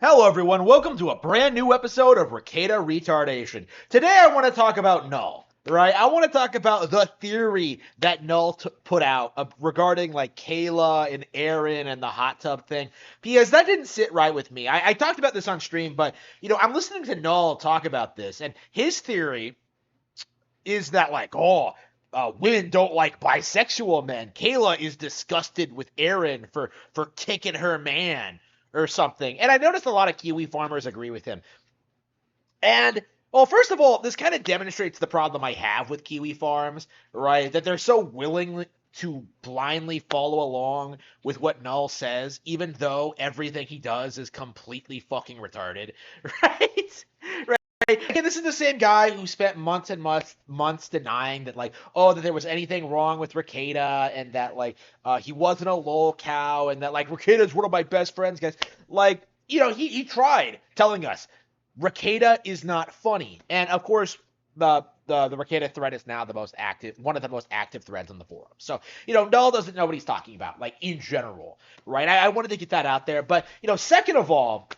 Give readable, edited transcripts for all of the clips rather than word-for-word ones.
Hello, everyone. Welcome to a brand new episode of Rekieta Retardation. Today, I want to talk about Null. Right? I want to talk about the theory that Null put out regarding like Kayla and Aaron and the hot tub thing, because that didn't sit right with me. I talked about this on stream, but I'm listening to Null talk about this, and his theory is that women don't like bisexual men. Kayla is disgusted with Aaron for kicking her man or something. And I noticed a lot of Kiwi farmers agree with him. And well, first of all, this kind of demonstrates the problem I have with Kiwi farms, right? That they're so willing to blindly follow along with what Null says, even though everything he does is completely fucking retarded, right? Again, this is the same guy who spent months and months denying that, that there was anything wrong with Rekieta and that, he wasn't a lol cow and that, Rekieta is one of my best friends, guys. He tried telling us Rekieta is not funny. And, of course, the Rekieta thread is now one of the most active threads on the forum. So, Null doesn't know what he's talking about, in general, right? I wanted to get that out there. But, second of all,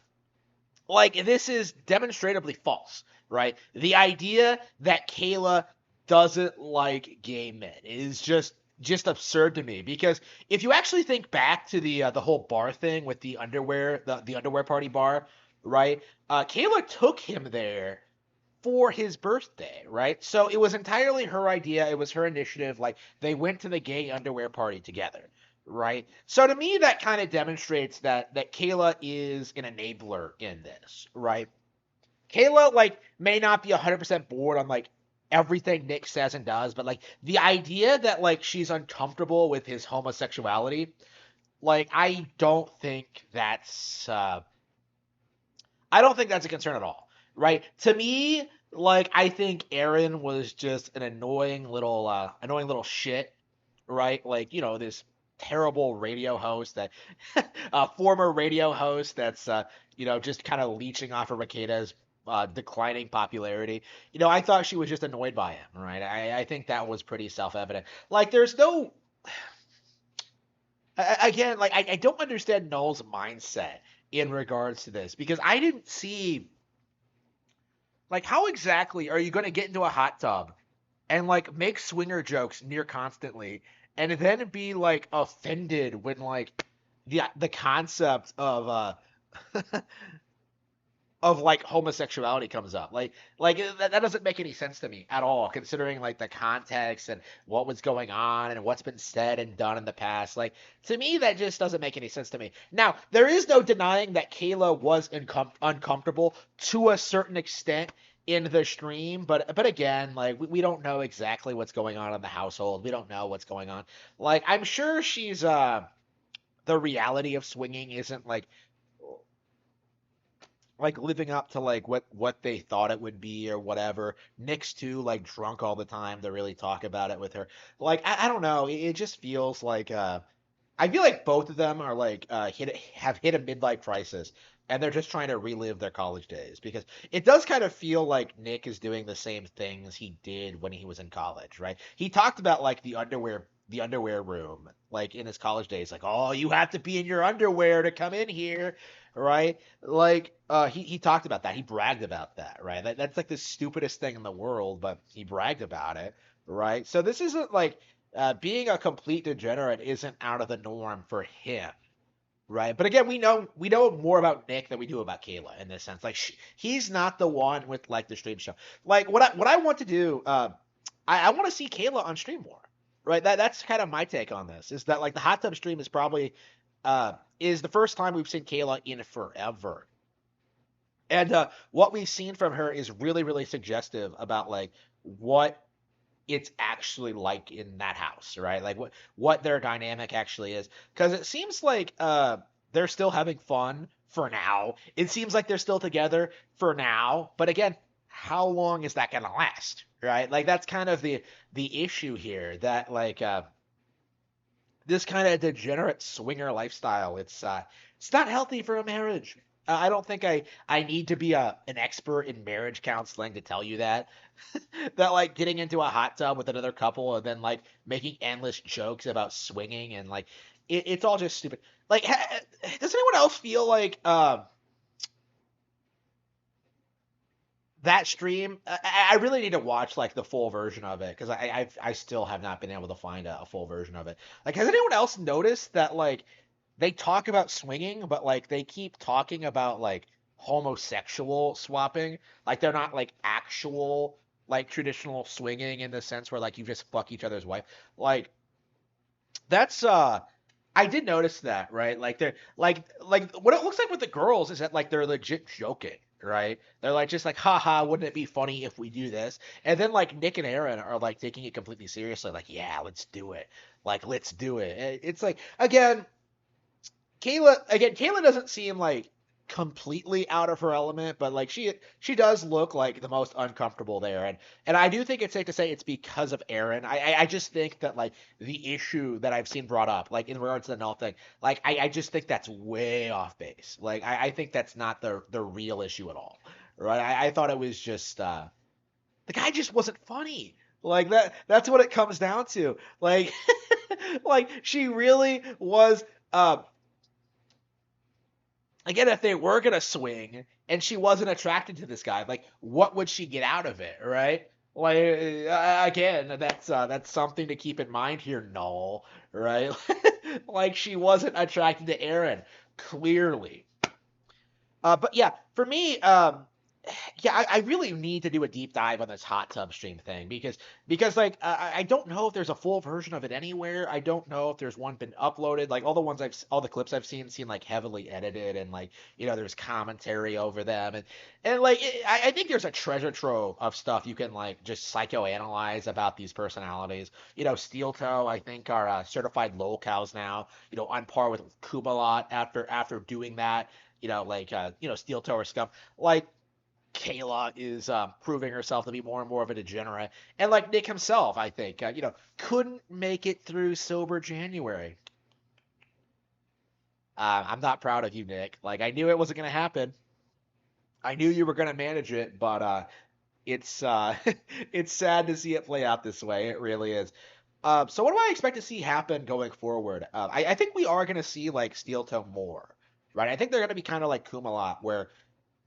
this is demonstrably false, right? The idea that Kayla doesn't like gay men is just absurd to me, because if you actually think back to the whole bar thing with the underwear, the underwear party bar, right? Kayla took him there for his birthday, right? So it was entirely her idea. It was her initiative. They went to the gay underwear party together, right? So to me, that kind of demonstrates that Kayla is an enabler in this, right? Kayla may not be 100% bored on everything Nick says and does, but the idea that she's uncomfortable with his homosexuality, I don't think that's a concern at all, right? To me, I think Aaron was just an annoying little shit, right? This terrible radio host that former radio host that's just kind of leeching off of Rekieta's declining popularity. I thought she was just annoyed by him, right? I think that was pretty self-evident. There's no again, I don't understand Null's mindset in regards to this, because I didn't see how exactly are you going to get into a hot tub and make swinger jokes near constantly and then be offended when the concept of of homosexuality comes up. That doesn't make any sense to me at all, considering the context and what was going on and what's been said and done in the past. To me, that just doesn't make any sense to me. Now, there is no denying that Kayla was uncomfortable to a certain extent in the stream, but again, we don't know exactly what's going on in the household. We don't know what's going on. I'm sure she's the reality of swinging isn't living up to what they thought it would be or whatever. Nick's too drunk all the time to really talk about it with her. I don't know. It just feels I feel like both of them are have hit a midlife crisis, and they're just trying to relive their college days, because it does kind of feel like Nick is doing the same things he did when he was in college, right? He talked about the underwear room in his college days, oh, you have to be in your underwear to come in here, right? He talked about that. He bragged about that, right? That's the stupidest thing in the world, but he bragged about it, right? So this isn't being a complete degenerate isn't out of the norm for him, right? But again, we know more about Nick than we do about Kayla in this sense. He's not the one with the stream show. What I want to do, I want to see Kayla on stream more, right? That's kind of my take on this. Is that the hot tub stream is probably is the first time we've seen Kayla in forever. And what we've seen from her is really, really suggestive about what it's actually like in that house, right? What their dynamic actually is, because it seems they're still having fun for now. It seems like they're still together for now, but again, how long is that gonna last, right? That's kind of the issue here, that this kind of degenerate swinger lifestyle. It's not healthy for a marriage. I don't think I need to be an expert in marriage counseling to tell you that that getting into a hot tub with another couple and then making endless jokes about swinging and it's all just stupid. Does anyone else feel that stream, I really need to watch like the full version of it because I still have not been able to find a full version of it. Like, has anyone else noticed that like they talk about swinging, but like they keep talking about like homosexual swapping? Like they're not like actual like traditional swinging in the sense where like you just fuck each other's wife. Like that's I did notice that, right? Like they're like what it looks like with the girls is that like they're legit joking, right? They're like just like, haha, wouldn't it be funny if we do this? And then like Nick and Aaron are like taking it completely seriously, like, yeah, let's do it. Like, let's do it. It's like Kayla doesn't seem like completely out of her element, but like she does look like the most uncomfortable there, and I do think it's safe to say it's because of Aaron. I just think that like the issue that I've seen brought up, like in regards to the Null thing, like I just think that's way off base. Like I think that's not the real issue at all, right? I thought it was just the guy just wasn't funny. Like that's what it comes down to. Like like she really was. Again, if they were gonna swing and she wasn't attracted to this guy, like what would she get out of it, right? Like again, that's something to keep in mind here, Null, right? Like she wasn't attracted to Aaron, clearly. But yeah, for me, yeah, I really need to do a deep dive on this hot tub stream thing because like I don't know if there's a full version of it anywhere. I don't know if there's one been uploaded. Like all the clips I've seen seem like heavily edited and like there's commentary over them and like I think there's a treasure trove of stuff you can like just psychoanalyze about these personalities. Steel Toe I think are certified lolcows now. On par with Kumalat after doing that. Like Steel Toe or Scum like. Kayla is proving herself to be more and more of a degenerate. And like Nick himself, I think, couldn't make it through sober January. I'm not proud of you, Nick. Like, I knew it wasn't going to happen. I knew you were going to manage it, but it's it's sad to see it play out this way. It really is. So what do I expect to see happen going forward? I think we are going to see like Steel Toe more, right? I think they're going to be kind of like Kumalat, where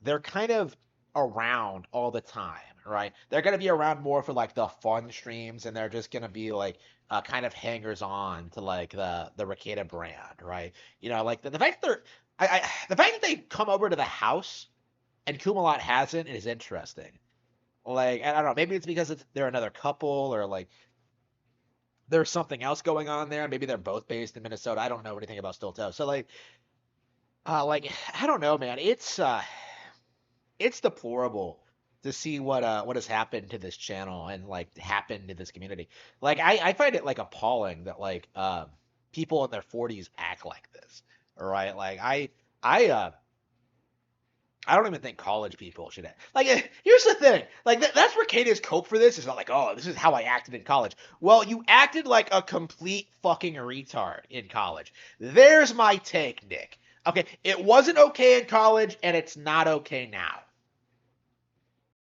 they're kind of around all the time, right? They're going to be around more for like the fun streams, and they're just going to be like kind of hangers on to like the Rekieta brand, right? Like the fact that the fact that they come over to the house and Kumalat hasn't is interesting. Like I don't know, maybe it's because they're another couple or like there's something else going on there. Maybe they're both based in Minnesota. I don't know anything about Stilto. So like I don't know, man. It's deplorable to see what has happened to this channel and like happened to this community. Like I find it like appalling that like people in their 40s act like this. All right, like I don't even think college people should act. Like here's the thing, like that's where Kata's cope for this. It's not like, oh, this is how I acted in college. Well, you acted like a complete fucking retard in college. There's my take, Nick. Okay, it wasn't okay in college, and it's not okay now.